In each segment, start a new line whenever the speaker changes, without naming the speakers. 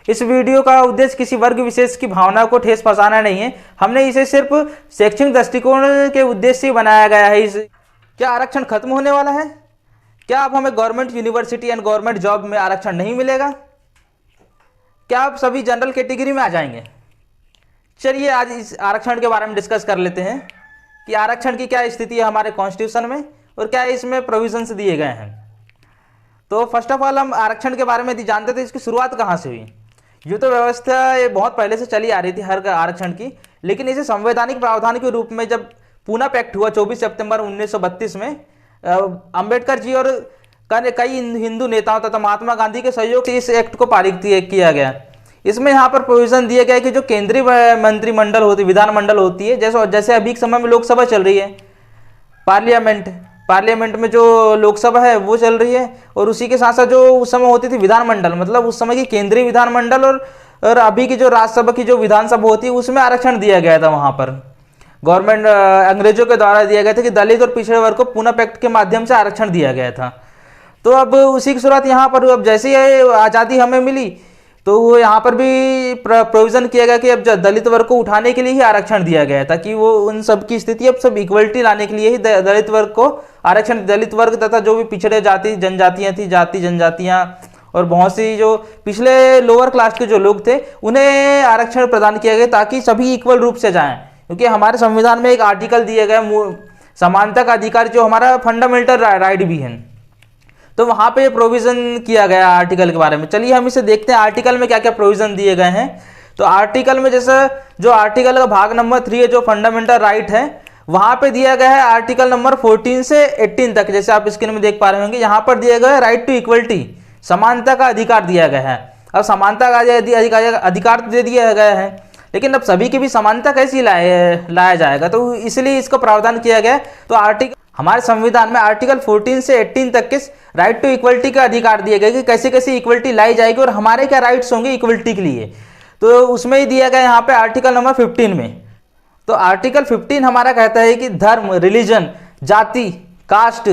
इस वीडियो का उद्देश्य किसी वर्ग विशेष की भावना को ठेस पहुंचाना नहीं है। हमने इसे सिर्फ शैक्षणिक दृष्टिकोण के उद्देश्य से बनाया गया है। क्या आरक्षण खत्म होने वाला है? क्या अब हमें government university and government job में आरक्षण नहीं मिलेगा? क्या आप सभी जनरल कैटेगरी में आ जाएंगे? चलिए आज इस आरक्षण के बारे में डिस्कस कर लेते हैं कि आरक्षण की क्या स्थिति है हमारे कॉन्स्टिट्यूशन में और क्या इसमें प्रोविजंस दिए गए हैं। तो फर्स्ट ऑफ ऑल हम आरक्षण के बारे में यदि जानते तो इसकी शुरुआत कहाँ से हुई। ये तो व्यवस्था ये बहुत पहले से चली आ रही थी हर आरक्षण की, लेकिन इसे संवैधानिक प्रावधान के रूप में जब पूना पैक्ट हुआ 24 सितंबर 1932 में, अंबेडकर जी और कई हिंदू नेताओं तथा महात्मा गांधी के सहयोग से इस एक्ट को पारित किया गया। इसमें यहाँ पर प्रोविजन दिया गया कि जो केंद्रीय मंत्रिमंडल होती, विधानमंडल होती है, जैसे अभी के समय में लोकसभा चल रही है, पार्लियामेंट में जो लोकसभा है वो चल रही है, और उसी के साथ साथ जो उस समय होती थी विधानमंडल, मतलब उस समय की केंद्रीय विधानमंडल और अभी की जो राज्यसभा की जो विधानसभा होती है उसमें आरक्षण दिया गया था। वहाँ पर गवर्नमेंट अंग्रेजों के द्वारा दिया गया था कि दलित और पिछड़े वर्ग को पूना पैक्ट के माध्यम से आरक्षण दिया गया था। तो अब उसी की शुरुआत यहाँ पर, अब जैसे ही आज़ादी हमें मिली तो वो यहाँ पर भी प्रोविजन किया गया कि अब दलित वर्ग को उठाने के लिए ही आरक्षण दिया गया था कि वो उन सब की स्थिति अब सब इक्वलिटी लाने के लिए ही दलित वर्ग को आरक्षण, दलित वर्ग तथा जो भी पिछड़े जनजातियाँ थी, जनजातियाँ और बहुत सी जो पिछले लोअर क्लास के जो लोग थे उन्हें आरक्षण प्रदान किया गया ताकि सभी इक्वल रूप से जाएं। क्योंकि हमारे संविधान में एक आर्टिकल दिया गया समानता का अधिकार, जो हमारा फंडामेंटल राइट भी है, तो वहां पे प्रोविजन किया गया आर्टिकल के बारे में। चलिए हम इसे देखते हैं आर्टिकल में क्या क्या प्रोविजन दिए गए हैं। तो आर्टिकल में जैसे जो आर्टिकल का भाग नंबर 3 है जो फंडामेंटल राइट है, वहां पे दिया गया है आर्टिकल नंबर 14 से 18 तक, जैसे आप स्क्रीन में देख पा रहे होंगे। यहाँ पर दिया गया है राइट टू इक्वलिटी, समानता का अधिकार दिया गया है। अब समानता का अधिकार दे दिया गया है, लेकिन अब सभी की भी समानता कैसी लाया जाएगा, तो इसलिए इसका प्रावधान किया गया। तो हमारे संविधान में आर्टिकल 14 से 18 तक के राइट टू इक्वलिटी का अधिकार दिए गए कि कैसे कैसे इक्वलिटी लाई जाएगी और हमारे क्या राइट्स होंगे इक्वलिटी के लिए। तो उसमें ही दिया गया यहाँ पे आर्टिकल नंबर 15 में। तो आर्टिकल 15 हमारा कहता है कि धर्म, रिलीजन, जाति, कास्ट,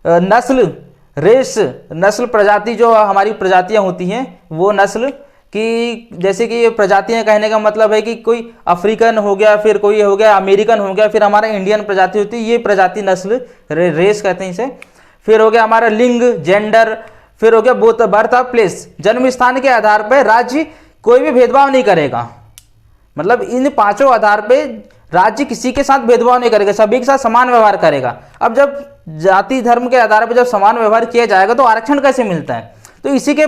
नस्ल, रेस, नस्ल, प्रजाति, जो हमारी प्रजातियां होती हैं वो नस्ल कि जैसे कि ये प्रजातियां कहने का मतलब है कि कोई अफ्रीकन हो गया, फिर कोई हो गया अमेरिकन हो गया, फिर हमारा इंडियन प्रजाति होती है, ये प्रजाति नस्ल रेस कहते हैं इसे। फिर हो गया हमारा लिंग, जेंडर, फिर हो गया बर्थ ऑफ प्लेस, जन्म स्थान के आधार पर राज्य कोई भी भेदभाव नहीं करेगा। मतलब इन पांचों आधार पे राज्य किसी के साथ भेदभाव नहीं करेगा, सभी के साथ समान व्यवहार करेगा। अब जब जाति धर्म के आधार पर जब समान व्यवहार किया जाएगा तो आरक्षण कैसे मिलता है? तो इसी के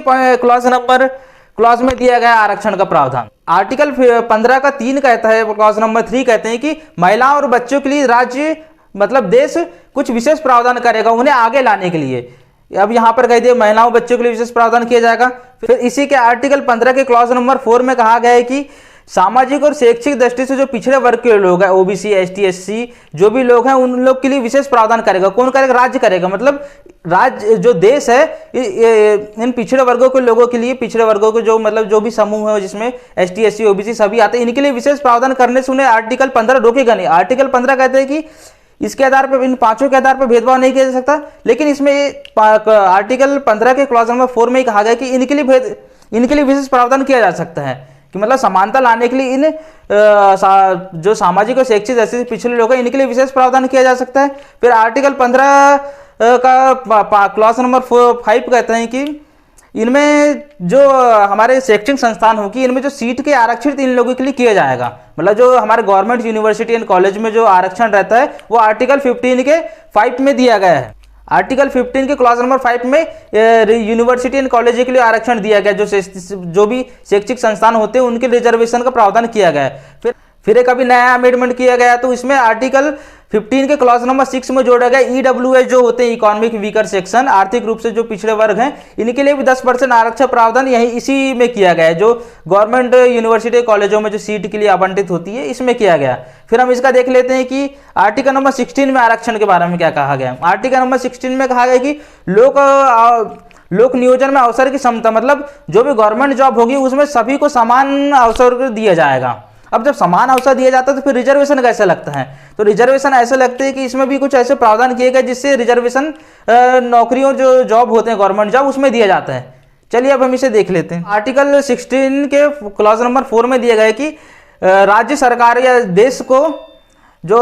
क्लॉज में दिया गया आरक्षण का प्रावधान। आर्टिकल 15 का 3 कहता है, क्लॉज नंबर 3 कहते हैं कि महिलाओं और बच्चों के लिए राज्य मतलब देश कुछ विशेष प्रावधान करेगा उन्हें आगे लाने के लिए। अब यहाँ पर कह दिया महिलाओं बच्चों के लिए विशेष प्रावधान किया जाएगा। फिर इसी के आर्टिकल 15 के क्लॉज नंबर 4 में कहा गया है कि सामाजिक और शैक्षिक दृष्टि से जो पिछड़े वर्ग के लोग हैं, ओबीसी, एसटी, एससी जो भी लोग हैं, उन लोग के लिए विशेष प्रावधान करेगा। कौन करेगा? राज्य करेगा। मतलब राज्य जो देश है इन पिछड़े वर्गों के लोगों के लिए, पिछड़े वर्गों के जो मतलब जो भी समूह है जिसमें एसटी, एससी, ओबीसी सभी आते हैं, इनके लिए विशेष प्रावधान करने से उन्हें आर्टिकल 15 रोकेगा नहीं। आर्टिकल 15 कहते हैं कि इसके आधार पर, इन पांचों के आधार पर भेदभाव नहीं किया जा सकता, लेकिन इसमें आर्टिकल 15 के क्लॉज नंबर 4 में ही कहा गया कि इनके लिए विशेष प्रावधान किया जा सकता है कि मतलब समानता लाने के लिए इन जो सामाजिक और शैक्षिक ऐसे पिछले लोग हैं इनके लिए विशेष प्रावधान किया जा सकता है। फिर आर्टिकल 15 का क्लॉज नंबर 5 कहते हैं कि इनमें जो हमारे शैक्षणिक संस्थान होगी इनमें जो सीट के आरक्षित इन लोगों के लिए किया जाएगा। मतलब जो हमारे गवर्नमेंट यूनिवर्सिटी एंड कॉलेज में जो आरक्षण रहता है वो आर्टिकल 15 के 5 में दिया गया है। आर्टिकल 15 के क्लॉज नंबर 5 में यूनिवर्सिटी एंड कॉलेज के लिए आरक्षण दिया गया, जो भी शैक्षिक संस्थान होते हैं उनके रिजर्वेशन का प्रावधान किया गया है। फिर एक अभी नया अमेंडमेंट किया गया तो इसमें आर्टिकल 15 के क्लॉज नंबर 6 में जोड़ा गया ईडब्ल्यूएस जो होते हैं इकोनॉमिक वीकर सेक्शन, आर्थिक रूप से जो पिछड़े वर्ग हैं, इनके लिए भी 10% आरक्षण प्रावधान यही इसी में किया गया है, जो गवर्नमेंट यूनिवर्सिटी कॉलेजों में जो सीट के लिए आवंटित होती है इसमें किया गया। फिर हम इसका देख लेते हैं कि आर्टिकल नंबर 16 में आरक्षण के बारे में क्या कहा गया। आर्टिकल नंबर 16 में कहा गया कि लोक नियोजन में अवसर की समता, मतलब जो भी गवर्नमेंट जॉब होगी उसमें सभी को समान अवसर दिया जाएगा। अब जब समान अवसर दिया जाता है तो फिर रिजर्वेशन कैसे लगता है? तो रिजर्वेशन ऐसे लगते हैं कि इसमें भी कुछ ऐसे प्रावधान किए गए जिससे रिजर्वेशन नौकरियों जो जॉब होते हैं गवर्नमेंट जॉब उसमें दिया जाता है चलिए अब हम इसे देख लेते हैं। आर्टिकल 16 के क्लॉज नंबर 4 में दिया गया है कि राज्य सरकार या देश को जो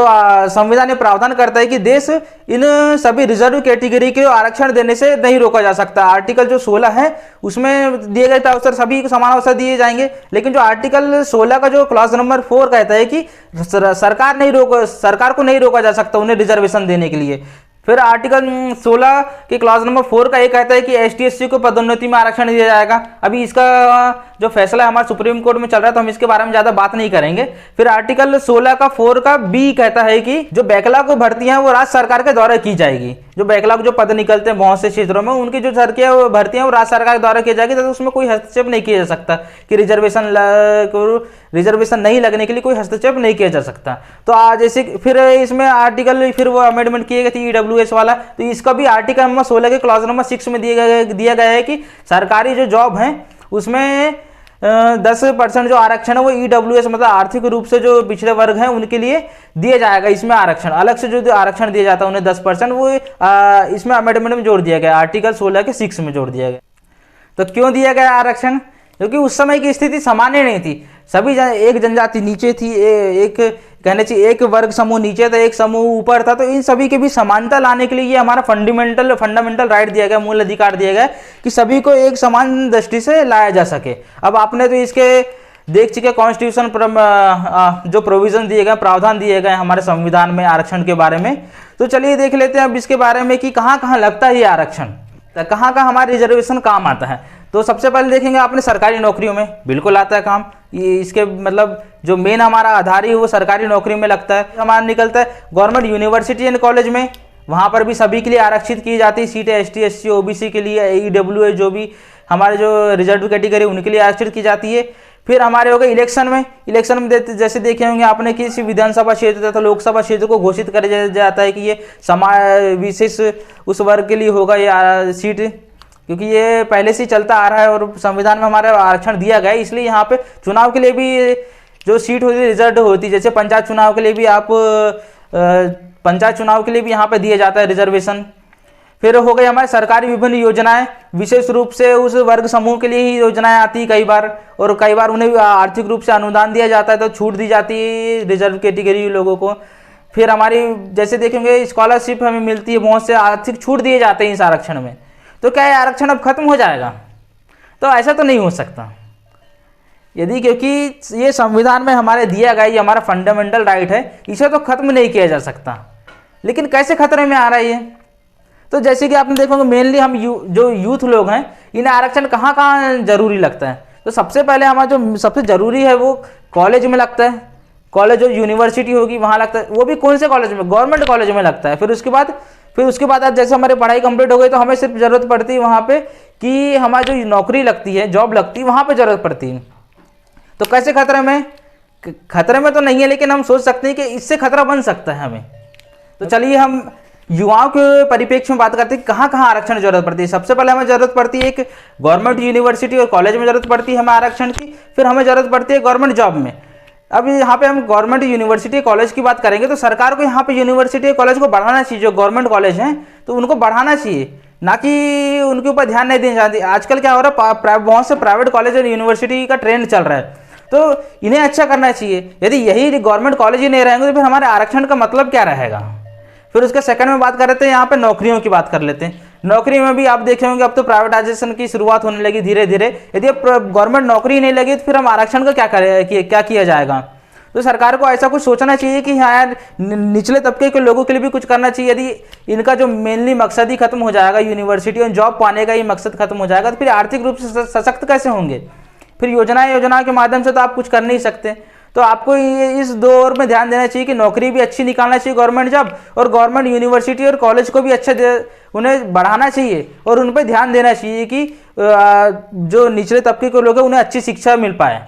संविधान में प्रावधान करता है कि देश इन सभी रिजर्व कैटेगरी के आरक्षण देने से नहीं रोका जा सकता। आर्टिकल जो 16 है उसमें दिए गए अवसर सभी को समान अवसर दिए जाएंगे, लेकिन जो आर्टिकल 16 का जो क्लॉज नंबर 4 कहता है कि सरकार को नहीं रोका जा सकता उन्हें रिजर्वेशन देने के लिए। फिर आर्टिकल 16 के क्लॉज नंबर 4 का ये कहता है कि एसटी एससी को पदोन्नति में आरक्षण दिया जाएगा। अभी इसका जो फैसला हमारे सुप्रीम कोर्ट में चल रहा है तो हम इसके बारे में ज्यादा बात नहीं करेंगे। फिर आर्टिकल 16 का 4 का बी कहता है कि जो बैकलॉग को भर्तियां हैं वो राज्य सरकार के द्वारा की जाएगी। जो बैकलॉग जो पद निकलते हैं बहुत से क्षेत्रों में उनकी जो भर्तियां वो राज्य सरकार के द्वारा की जाएगी, तो उसमें कोई हस्तक्षेप नहीं किया जा सकता कि रिजर्वेशन नहीं लगने के लिए कोई हस्तक्षेप नहीं किया जा सकता। तो आज जैसे फिर इसमें आर्टिकल फिर वो अमेंडमेंट किए गए थे ईडब्ल्यूएस वाला, तो इसका भी आर्टिकल नंबर 16 के क्लॉज नंबर 6 में दिया गया है कि सरकारी जो जॉब है उसमें 10% जो आरक्षण है वो ईडब्ल्यूएस मतलब आर्थिक रूप से जो पिछड़े वर्ग हैं उनके लिए दिया जाएगा। इसमें आरक्षण अलग से जो आरक्षण दिया जाता है उन्हें 10% वो इसमें अमेंडमेंट में जोड़ दिया गया, आर्टिकल 16 के 6 में जोड़ दिया गया। तो क्यों दिया गया आरक्षण? क्योंकि उस समय की स्थिति सामान्य नहीं थी, सभी एक जनजाति नीचे थी, एक कहने चाहिए एक वर्ग समूह नीचे था, एक समूह ऊपर था, तो इन सभी के भी समानता लाने के लिए ये हमारा फंडामेंटल राइट दिया गया, मूल अधिकार दिया गया कि सभी को एक समान दृष्टि से लाया जा सके। अब आपने तो इसके देख चुके कॉन्स्टिट्यूशन जो प्रोविजन दिए गए, प्रावधान दिए गए हमारे संविधान में आरक्षण के बारे में। तो चलिए देख लेते हैं अब इसके बारे में कि कहाँ कहाँ लगता है ये आरक्षण, कहाँ कहाँ हमारा रिजर्वेशन काम आता है। तो सबसे पहले देखेंगे आपने सरकारी नौकरियों में बिल्कुल आता है काम, ये इसके मतलब जो मेन हमारा आधार है वो सरकारी नौकरी में लगता है। हमारा निकलता है गवर्नमेंट यूनिवर्सिटी एंड कॉलेज में, वहाँ पर भी सभी के लिए आरक्षित की जाती है सीटें, एसटी एससी ओबीसी के लिए, ईडब्ल्यूएस जो भी हमारे जो रिजर्व कैटेगरी उनके लिए आरक्षित की जाती है। फिर हमारे हो गए इलेक्शन में जैसे देखे होंगे आपने किसी विधानसभा क्षेत्र तथा लोकसभा क्षेत्र को घोषित कर जाता है कि ये समाज विशेष उस वर्ग के लिए होगा ये सीट, क्योंकि ये पहले से चलता आ रहा है और संविधान में हमारा आरक्षण दिया गया है। इसलिए यहाँ पे चुनाव के लिए भी जो सीट होती है रिजर्व होती है, जैसे पंचायत चुनाव के लिए भी पंचायत चुनाव के लिए भी यहाँ पे दिया जाता है रिजर्वेशन। फिर हो गई हमारे सरकारी विभिन्न योजनाएं, विशेष रूप से उस वर्ग समूह के लिए ही योजनाएं आती है कई बार, और कई बार उन्हें आर्थिक रूप से अनुदान दिया जाता है तो छूट दी जाती है रिजर्व कैटेगरी लोगों को। फिर हमारी जैसे देखेंगे स्कॉलरशिप हमें मिलती है, बहुत से आर्थिक छूट दिए जाते हैं इस आरक्षण में। तो क्या ये आरक्षण अब खत्म हो जाएगा? तो ऐसा तो नहीं हो सकता, यदि क्योंकि ये संविधान में हमारे दिया गया, ये हमारा फंडामेंटल राइट है, इसे तो खत्म नहीं किया जा सकता। लेकिन कैसे खतरे में आ रहा है ये? तो जैसे कि आपने देखोगे मेनली हम जो यूथ लोग हैं इन्हें आरक्षण कहाँ कहाँ जरूरी लगता है। तो सबसे पहले हमारा जो सबसे जरूरी है वो कॉलेज में लगता है, कॉलेज और यूनिवर्सिटी होगी वहाँ लगता है, वो भी कौन से कॉलेज में? गवर्नमेंट कॉलेज में लगता है। फिर उसके बाद जैसे हमारी पढ़ाई कंप्लीट हो गई तो हमें सिर्फ जरूरत पड़ती है वहाँ पे कि हमारी जो नौकरी लगती है, जॉब लगती है, वहाँ पे जरूरत पड़ती है। तो कैसे खतरे में? खतरे में तो नहीं है, लेकिन हम सोच सकते हैं कि इससे खतरा बन सकता है हमें। तो चलिए हम युवाओं के परिप्रेक्ष्य में बात करते हैं कहाँ कहाँ आरक्षण की जरूरत पड़ती है। सबसे पहले हमें जरूरत पड़ती है एक गवर्नमेंट यूनिवर्सिटी और कॉलेज में जरूरत पड़ती है हमें आरक्षण की। फिर हमें जरूरत पड़ती है गवर्नमेंट जॉब में। अब यहाँ पे हम गवर्नमेंट यूनिवर्सिटी कॉलेज की बात करेंगे तो सरकार को यहाँ पे यूनिवर्सिटी कॉलेज को बढ़ाना चाहिए, जो गवर्नमेंट कॉलेज हैं तो उनको बढ़ाना चाहिए, ना कि उनके ऊपर ध्यान नहीं देना चाहती। आजकल क्या हो रहा है, बहुत से प्राइवेट कॉलेज और यूनिवर्सिटी का ट्रेंड चल रहा है, तो इन्हें अच्छा करना चाहिए। यदि यही गवर्नमेंट कॉलेज ही नहीं रहेंगे तो फिर हमारे आरक्षण का मतलब क्या रहेगा? फिर उसके सेकंड में बात कर लेते हैं, यहाँ पे नौकरियों की बात कर लेते हैं। नौकरी में भी आप देखे होंगे अब तो प्राइवेटाइजेशन की शुरुआत होने लगी धीरे धीरे। यदि अब गवर्नमेंट नौकरी नहीं लगी तो फिर हम आरक्षण का क्या किया जाएगा? तो सरकार को ऐसा कुछ सोचना चाहिए कि हाँ यार निचले तबके के लोगों के लिए भी कुछ करना चाहिए। यदि इनका जो मेनली मकसद ही खत्म हो जाएगा, यूनिवर्सिटी और जॉब पाने का ही मकसद खत्म हो जाएगा, तो फिर आर्थिक रूप से सशक्त कैसे होंगे? फिर योजना के माध्यम से तो आप कुछ कर नहीं सकते। तो आपको इस दौर में ध्यान देना चाहिए कि नौकरी भी अच्छी निकालना चाहिए गवर्नमेंट जॉब, और गवर्नमेंट यूनिवर्सिटी और कॉलेज को भी अच्छा उन्हें बढ़ाना चाहिए और उन पर ध्यान देना चाहिए कि जो निचले तबके के लोग हैं उन्हें अच्छी शिक्षा मिल पाए।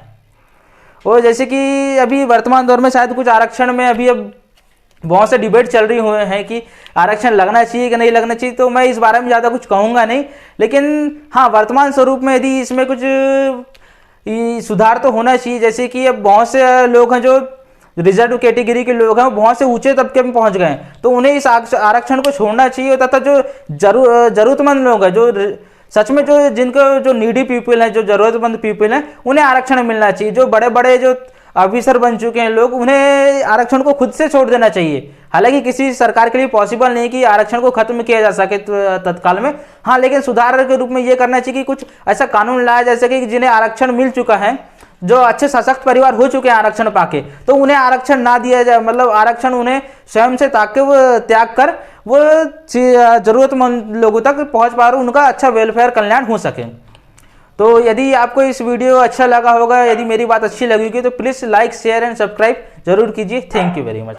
और जैसे कि अभी वर्तमान दौर में शायद कुछ आरक्षण में अब बहुत से डिबेट चल रही हुए हैं कि आरक्षण लगना चाहिए कि नहीं लगना चाहिए, तो मैं इस बारे में ज़्यादा कुछ कहूँगा नहीं। लेकिन हाँ, वर्तमान स्वरूप में यदि इसमें कुछ सुधार तो होना चाहिए। जैसे कि अब बहुत से लोग हैं जो रिजर्व कैटेगरी के लोग हैं, वो बहुत से ऊंचे तबके में पहुंच गए हैं, तो उन्हें इस आरक्षण को छोड़ना चाहिए। तथा जो जरूरतमंद लोग हैं, सच में जो जिनको जो नीडी पीपल है, जो जरूरतमंद पीपल है, उन्हें आरक्षण मिलना चाहिए। जो बड़े बड़े जो ऑफिसर बन चुके हैं लोग, उन्हें आरक्षण को खुद से छोड़ देना चाहिए। हालांकि किसी सरकार के लिए पॉसिबल नहीं कि आरक्षण को खत्म किया जा सके तत्काल में, हाँ, लेकिन सुधार के रूप में ये करना चाहिए कि कुछ ऐसा कानून लाया जा सके कि जिन्हें आरक्षण मिल चुका है, जो अच्छे सशक्त परिवार हो चुके हैं आरक्षण पाके, तो उन्हें आरक्षण ना दिया जाए। मतलब आरक्षण उन्हें स्वयं से त्याग कर वो जरूरतमंद लोगों तक पहुंच पा रहे, उनका अच्छा वेलफेयर कल्याण हो सके। तो यदि आपको इस वीडियो अच्छा लगा होगा, यदि मेरी बात अच्छी लगी होगी, तो please like share and subscribe जरूर कीजिए। Thank you very much.